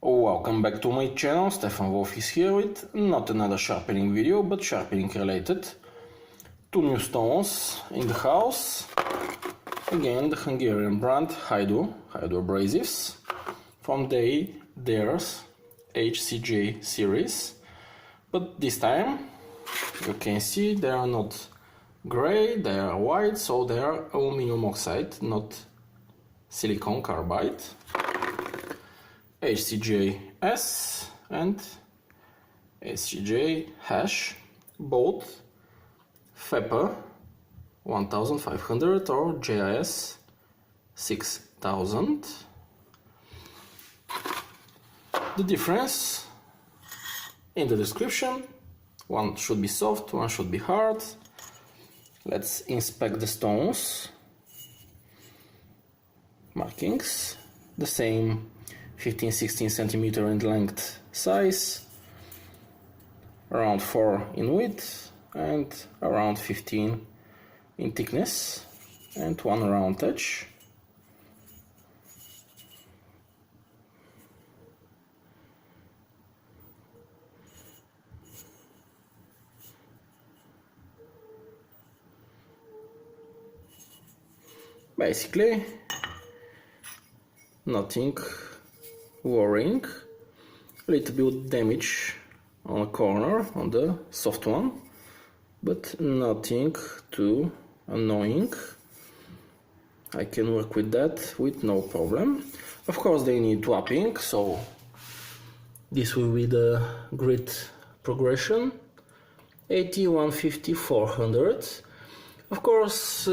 Welcome back to my channel. Stefan Wolf is here with not another sharpening video, but sharpening related. Two new stones in the house. Again, the Hungarian brand Haidu abrasives from the JIS HCJ series. But this time, you can see they are not gray, they are white, so they are aluminum oxide, not silicon carbide. HCJ-S and HCJ-H, both FEPA 1500 or JIS 6000. The difference in the description: one should be soft, one should be hard. Let's inspect the stones. Markings, the same 15-16 centimeter in length size, around 4 in width and around 15 in thickness, and one round edge. Basically nothing worrying. A little bit damage on a corner, on the soft one, but nothing too annoying. I can work with that with no problem. Of course they need wrapping, so this will be the grit progression: 80, 150, 400. Of course,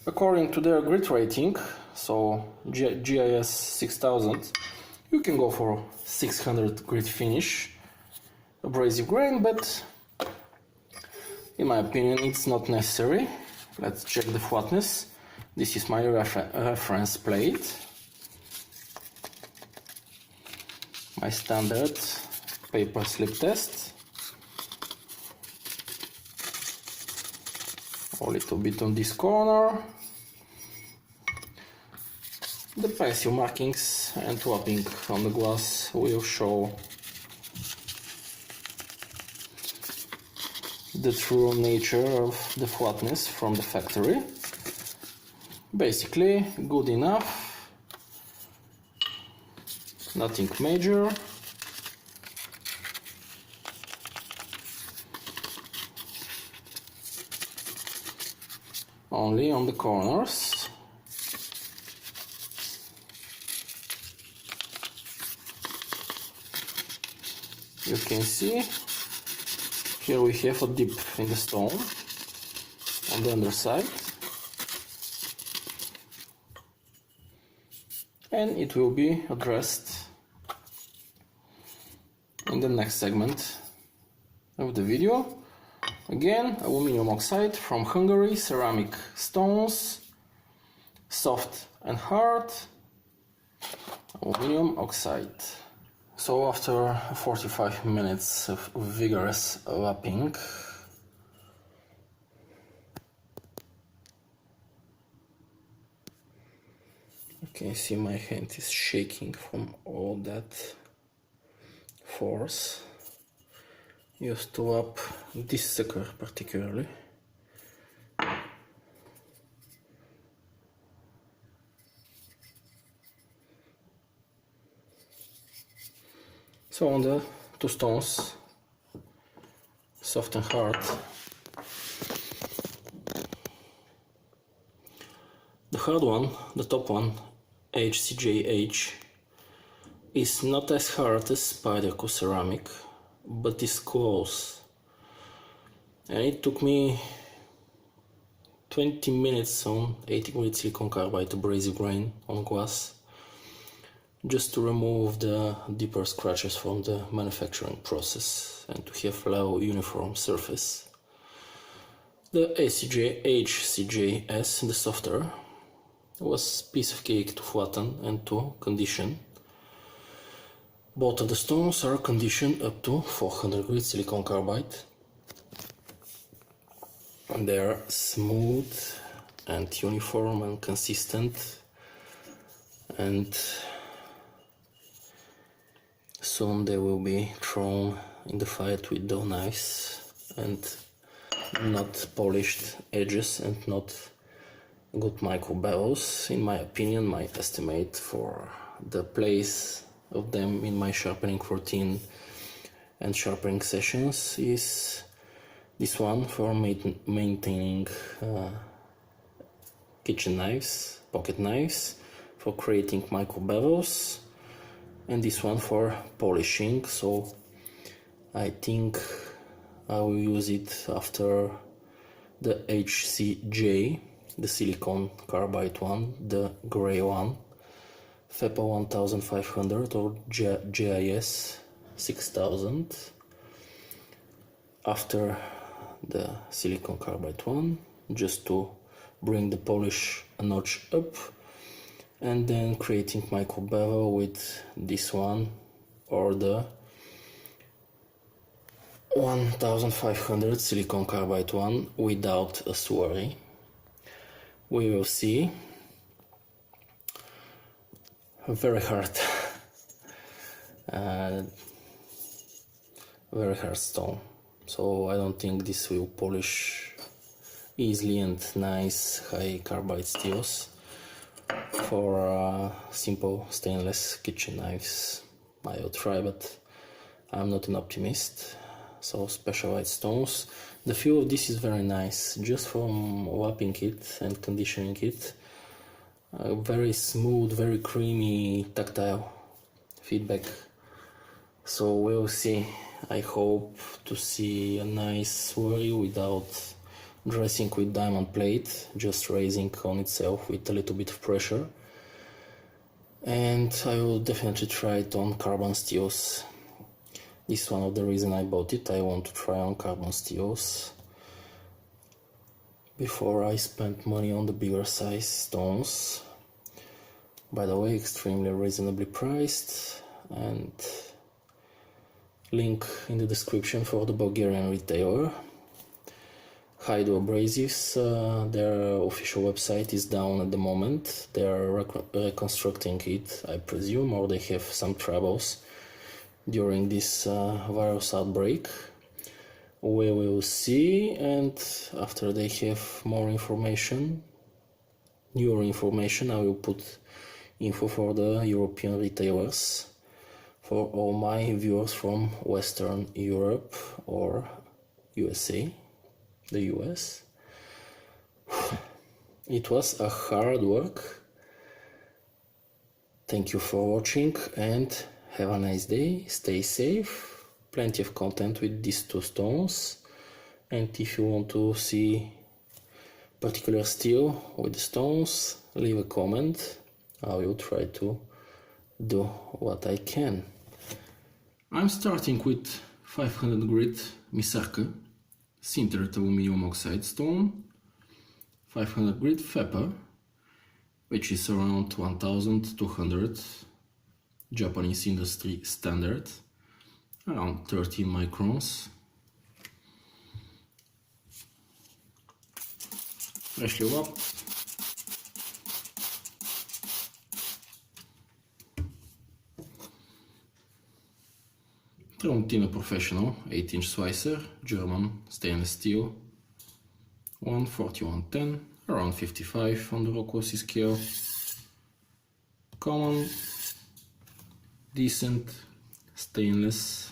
according to their grit rating, so JIS 6000, you can go for 600 grit finish abrasive grain, but in my opinion it's not necessary. Let's check the flatness. This is my reference plate, my standard paper slip test. A little bit on this corner. The pencil markings and wrapping on the glass will show the true nature of the flatness from the factory. Basically good enough, nothing major. Only on the corners. You can see here we have a dip in the stone on the underside, and it will be addressed in the next segment of the video. Again, aluminum oxide from Hungary, ceramic stones, soft and hard, aluminum oxide. So after 45 minutes of vigorous lapping, you can see my hand is shaking from all that force used to lap this sucker particularly. So on the two stones, soft and hard, the hard one, the top one, HCJ-H, is not as hard as Spyderco ceramic, but is close. And it took me 20 minutes on 80 grit silicon carbide abrasive grain on glass just to remove the deeper scratches from the manufacturing process and to have a uniform surface. The HCJ-S, the softer, was piece of cake to flatten and to condition. Both of the stones are conditioned up to 400 grit silicon carbide, and they are smooth and uniform and consistent, and soon they will be thrown in the fight with dough knives and not polished edges and not good micro bevels. In my opinion, my estimate for the place of them in my sharpening routine and sharpening sessions is this one for maintaining kitchen knives, pocket knives, for creating micro bevels, and this one for polishing. So I think I will use it after the HCJ, the silicon carbide one, the gray one, FEPA 1500 or JIS 6000. After the silicon carbide one, just to bring the polish a notch up, and then creating micro bevel with this one or the 1500 silicon carbide one without a swirly. We will see. Very hard, very hard stone. So I don't think this will polish easily and nice high carbide steels for simple stainless kitchen knives. I will try, but I'm not an optimist. So specialized stones. The feel of this is very nice, just from wrapping it and conditioning it. Very smooth, very creamy, tactile feedback. So we'll see. I hope to see a nice swirly without dressing with diamond plate, just raising on itself with a little bit of pressure. And I will definitely try it on carbon steels. This is one of the reasons I bought it. I want to try on carbon steels before I spend money on the bigger size stones. By the way, extremely reasonably priced, and link in the description for the Bulgarian retailer. Haidu Abrasives, their official website is down at the moment. They are reconstructing it, I presume, or they have some troubles during this virus outbreak. We will see, and after they have more information, newer information, I will put info for the European retailers, for all my viewers from Western Europe or USA, the US. It was a hard work. Thank you for watching and have a nice day. Stay safe. Plenty of content with these two stones, and if you want to see particular steel with the stones, leave a comment. I will try to do what I can. I'm starting with 500 grit Misaka sintered aluminium oxide stone, 500 grit FEPA, which is around 1200 Japanese industry standard, around 13 microns. Freshly wrapped. Trontina Professional 8-inch slicer, German stainless steel, 14110, around 55 on the Rockwasi scale. Common, decent, stainless.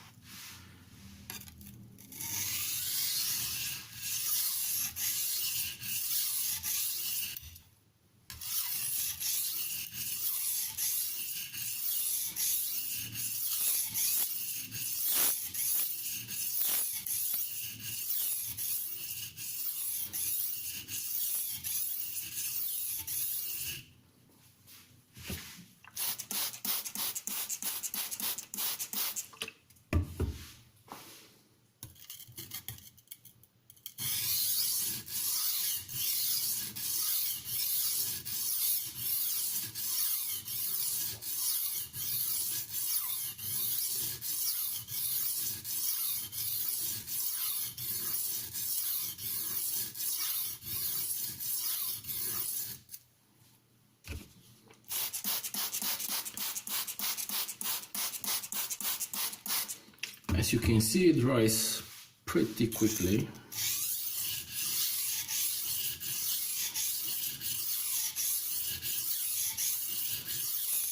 As you can see, it dries pretty quickly.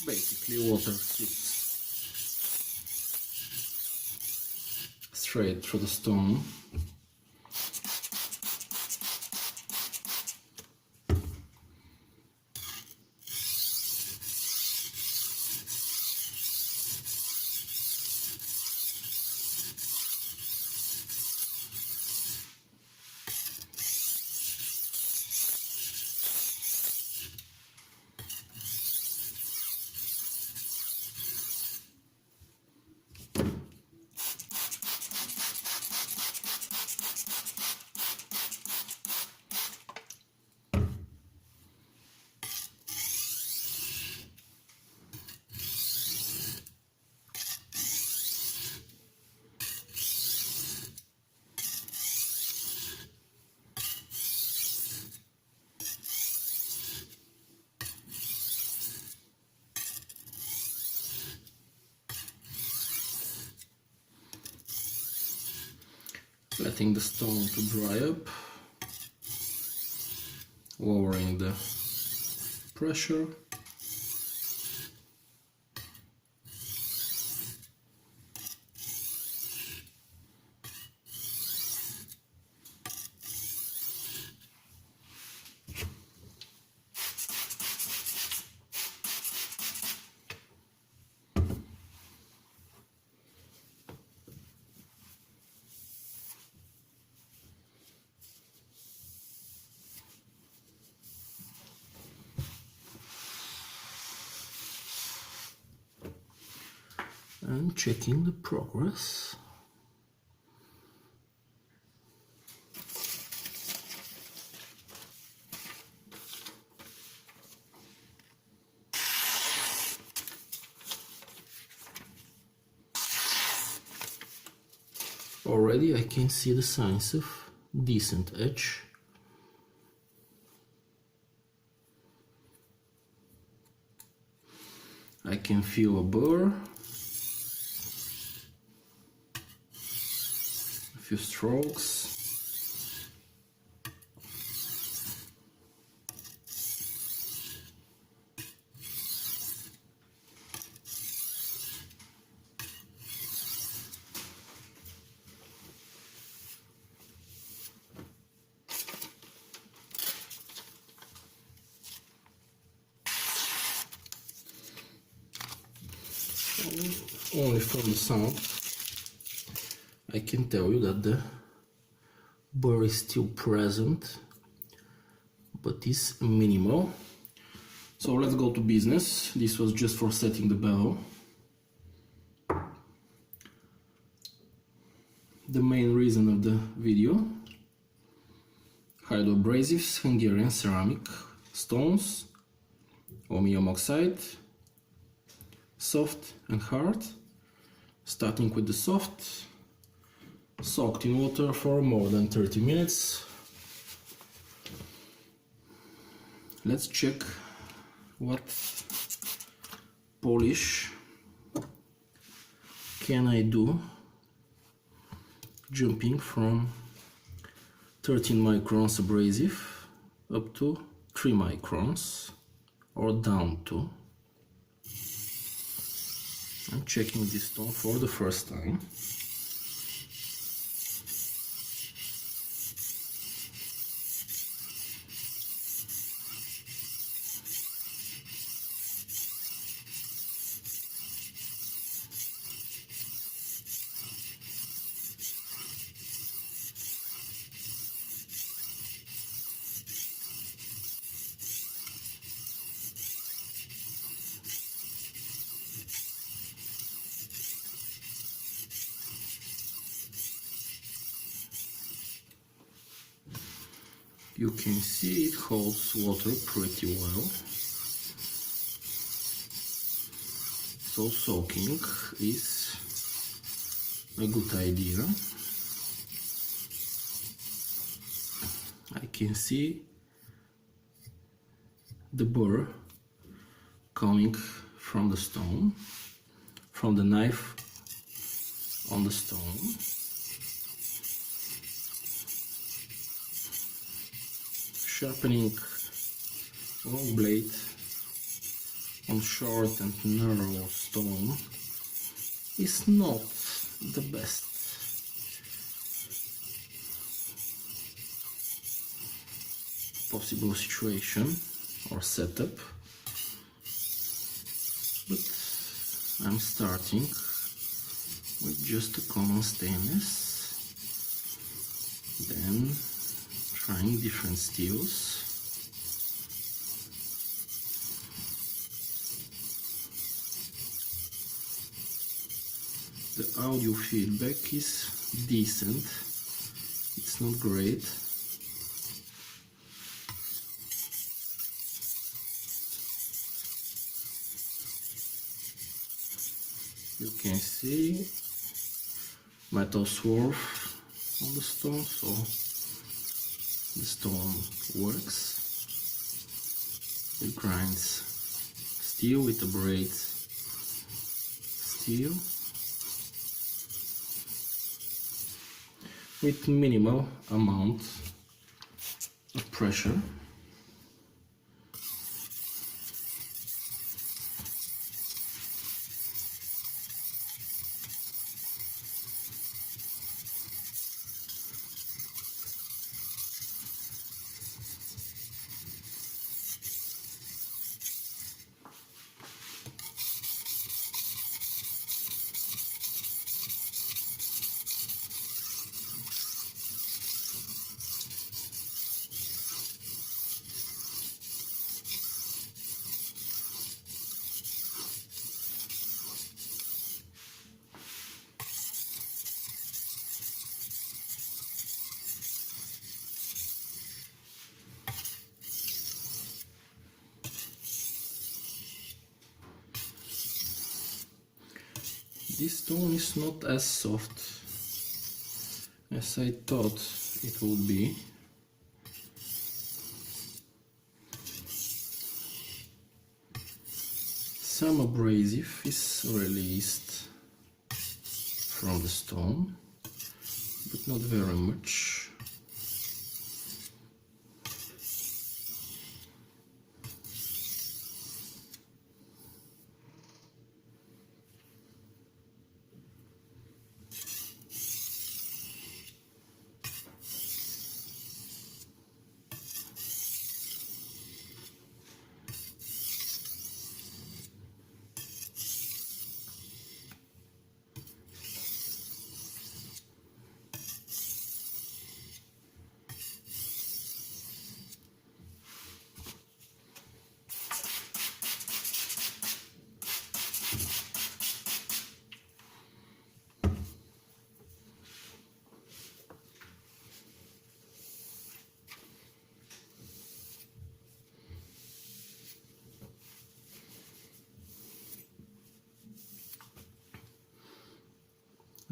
Basically, water seeps straight through the stone. Letting the stone to dry up, lowering the pressure. And checking the progress. Already I can see the signs of decent edge. I can feel a burr. Few strokes. Only from the sound I can tell you that the burr is still present, but is minimal. So let's go to business. This was just for setting the bevel. The main reason of the video: Haidu abrasives, Hungarian ceramic stones, aluminium oxide, soft and hard. Starting with the soft, soaked in water for more than 30 minutes. Let's check what polish can I do, jumping from 13 microns abrasive up to 3 microns or down to. I'm checking this stone for the first time. You can see it holds water pretty well, so soaking is a good idea. I can see the burr coming from the stone, from the knife on the stone. Sharpening long blade on short and narrow stone is not the best. Possible situation or setup, but I'm starting with just a common stainless, then trying different steels. The audio feedback is decent, it's not great. You can see metal swerve on the stone, so the stone works. It grinds steel, it abrades steel with minimal amount of pressure. This stone is not as soft as I thought it would be. Some abrasive is released from the stone, but not very much.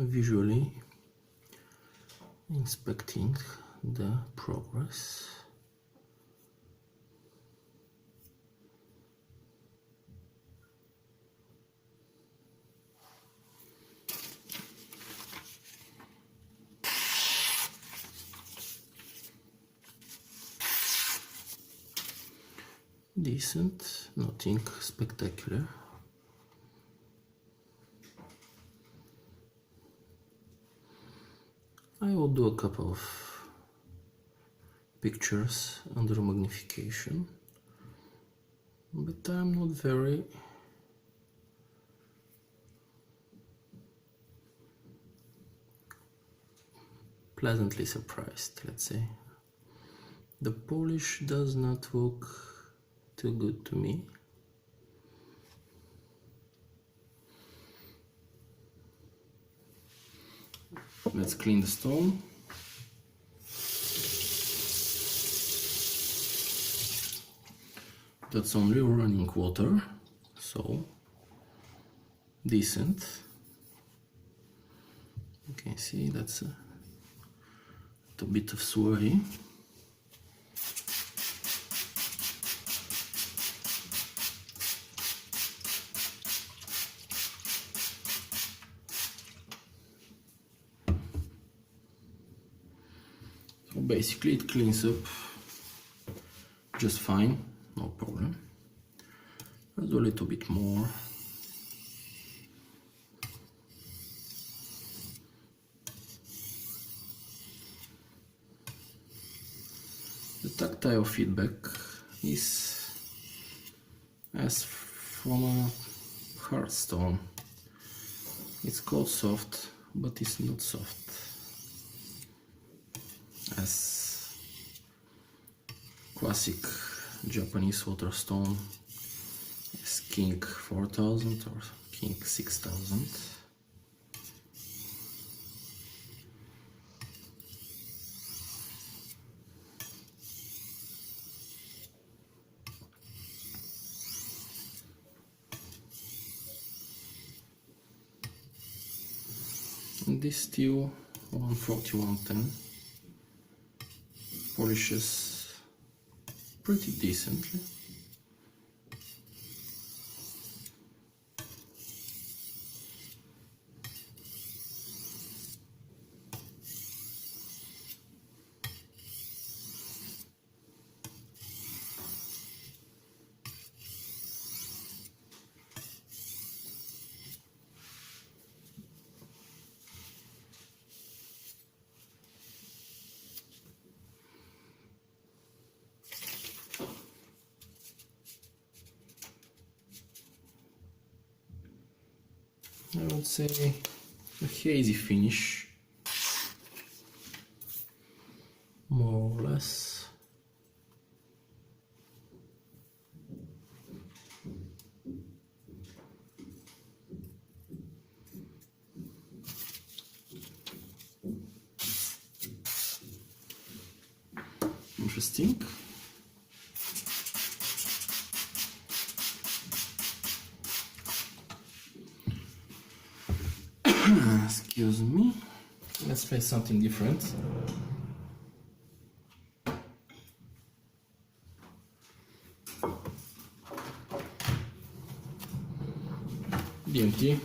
Visually inspecting the progress. Decent, nothing spectacular. I will do a couple of pictures under magnification, but I'm not very pleasantly surprised, let's say. The polish does not look too good to me. Let's clean the stone. That's only running water, so decent. You can see that's a bit of sweaty. Basically it cleans up just fine, no problem. I'll do a little bit more. The tactile feedback is as from a hard stone. It's called soft, but it's not soft as classic Japanese water stone is King 4000 or King 6000. And this steel 14110 polishes pretty decently. I would say a hazy finish, more or less. Interesting. Excuse me. Let's try something different. DMT.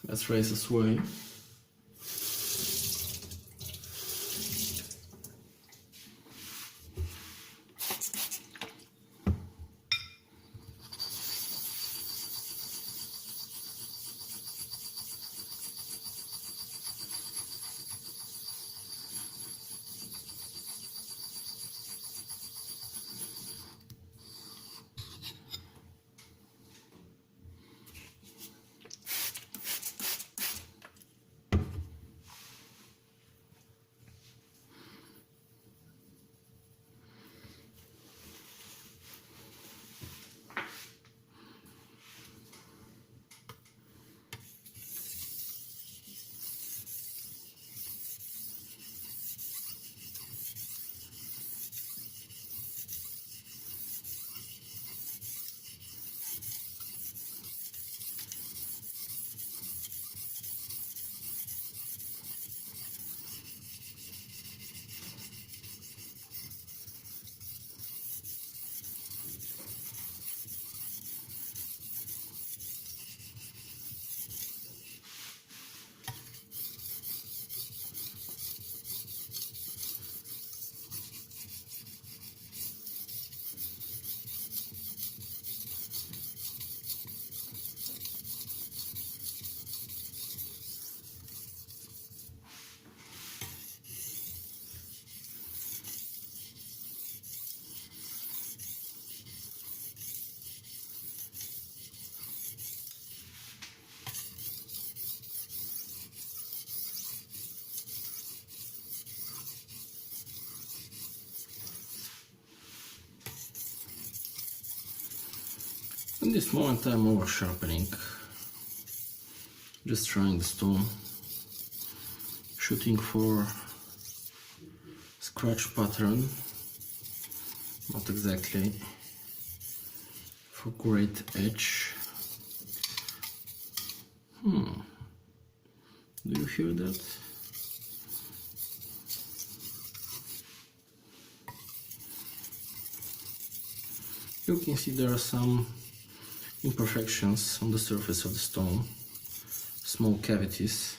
Let's raise this way. In this moment I'm over sharpening, just trying the stone, shooting for scratch pattern, not exactly for great edge. Do you hear that? You can see there are some imperfections on the surface of the stone, small cavities.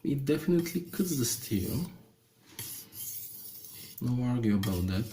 It definitely cuts the steel. No argue about that.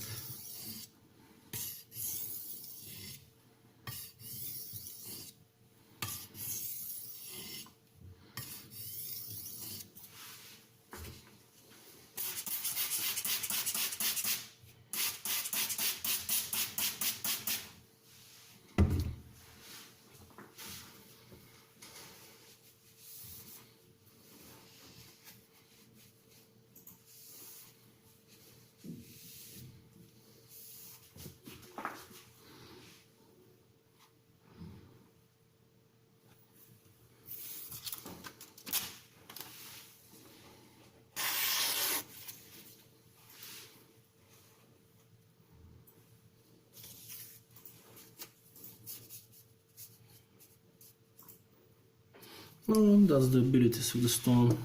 Well, that's the abilities of the stone.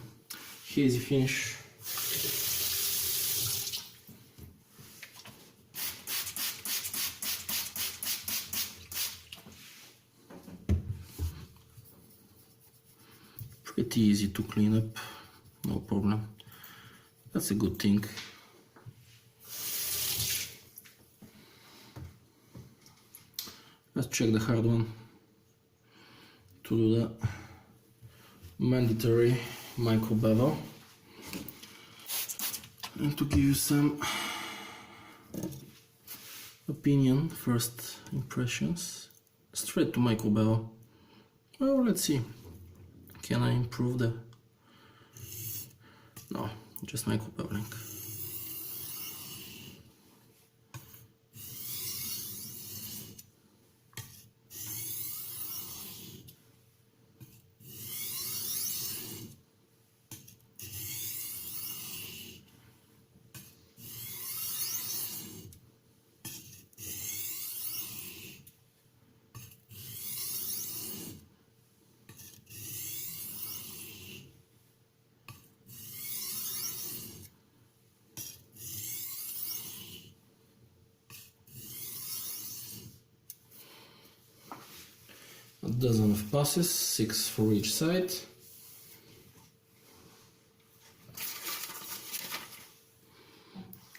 Hazy finish. Pretty easy to clean up, no problem. That's a good thing. Let's check the hard one to do the mandatory micro bevel and to give you some opinion, first impressions. Straight to micro bevel. Well, let's see. Can I improve the... No, just micro beveling. A dozen of passes, 6 for each side.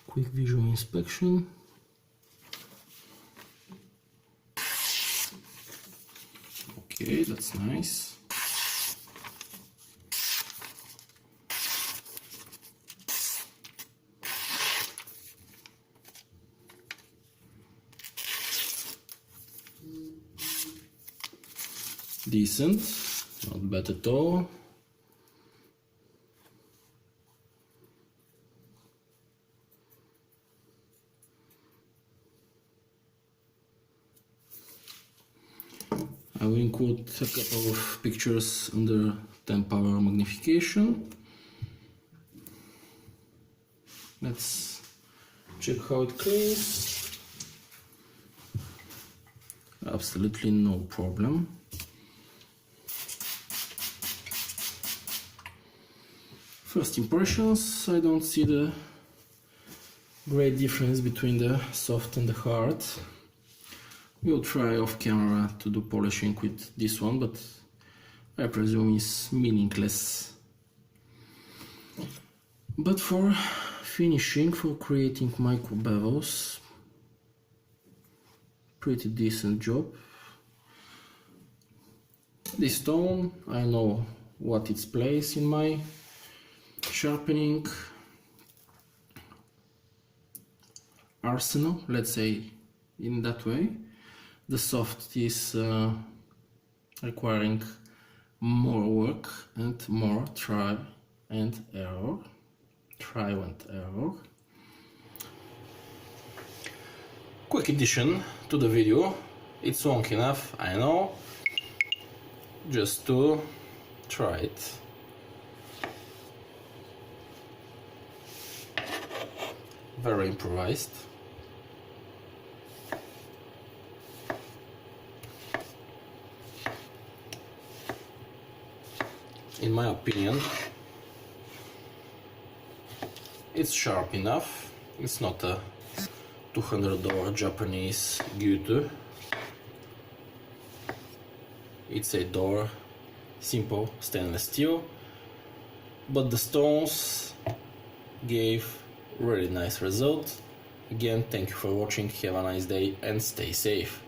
Quick visual inspection. Okay, that's nice. Decent, not bad at all. I will include a couple of pictures under 10 power magnification. Let's check how it cleans. Absolutely no problem. First impressions, I don't see the great difference between the soft and the hard. We'll try off camera to do polishing with this one, but I presume it's meaningless. But for finishing, for creating micro bevels, pretty decent job. This stone, I know what its place in my sharpening arsenal, let's say in that way. The soft is requiring more work and more try and error. Quick addition to the video, it's long enough, I know, just to try it. Very improvised. In my opinion, it's sharp enough. It's not a $200 Japanese gyuto. It's a door, simple stainless steel, but the stones gave really nice result. Again, thank you for watching, have a nice day and stay safe.